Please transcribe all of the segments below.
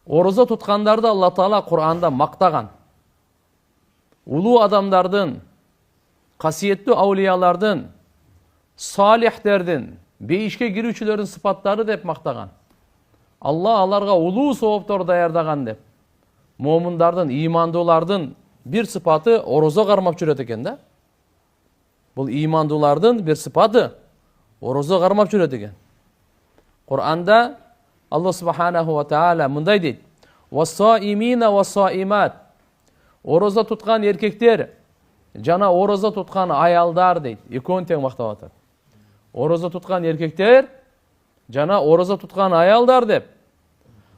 Ороза туткандарды Алла Таала Кур'анда мактаган. Улуу адамдардын, касиеттүү аулиялардын, салихтердин, бейишке кирүүчүлөрдүн сыпаттары деп мактаган. Алла аларга улуу сооптор даярдаган деп. Момундардын, имандуулардын бир сыпаты орозо кармап жүрөт экен да. Бул имандуулардын бир сыпаты орозо кармап жүрөт экен. Кур'анда Алла Субханаху ва Таала мындай дейт: "Вас-саимина вас-саимат". Ороза туткан эркектер жана ороза туткан аялдар дейт. Экөөнү тең мактап атат. Ороза туткан эркектер жана ороза туткан аялдар деп.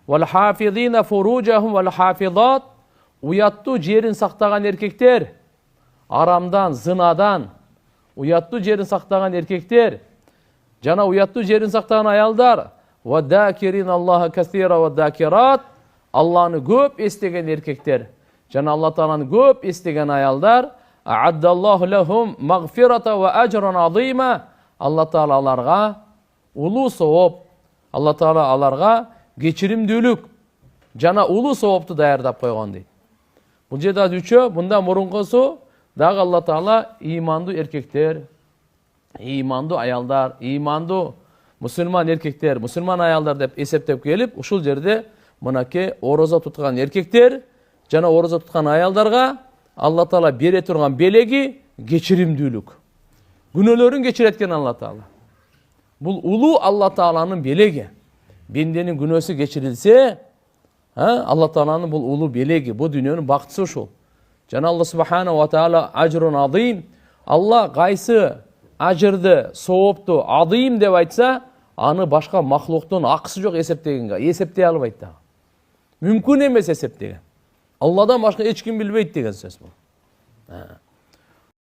"Вал-хафизина фуружахум вал-хафизат". Уяттуу жерин сактаган эркектер, арамдан, зынадан уяттуу жерин сактаган эркектер жана уяттуу жерин сактаган аялдар. "Ва-дакирин Аллаха касира ва-дакират". Алланы көп эстеген эркектер жана Алла Тааланы көп эстеген аялдар. "А'аддаллаху лахум магфирата ва ажран азима". Алла Таала аларга улуу сооп, Алла Таала аларга кечиримдүүлүк жана улуу соопту даярдап койгон дейт. Бул жерде үчөө, мындан мурункусу дагы Алла Таала имандуу эркектер, имандуу аялдар, имандуу мусулман эркектер, мусулман аялдар деп эсептеп келип, ушул жерде мынакей ороза туткан эркектер жана ороза туткан аялдарга Алла Таала бере турган белеги кечиримдүүлүк. Күнөөлөрүн кечирет экен Алла Таала. Бул улуу Алла Тааланын белеги. Бенденин күнөөсү кечирилсе, Алла Тааланын бул улуу белеги, бу дүйнөнүн бактысы ушул. Жана Алла Субхана ва Таала ажрун азим. Алла кайсы ажырды, соопту азим деп айтса, аны башка махлуктун акысы жок эсептей албайт да. Мүмкүн эмес эсептеген. Алладан башка эч ким билбейт деген сөз бул.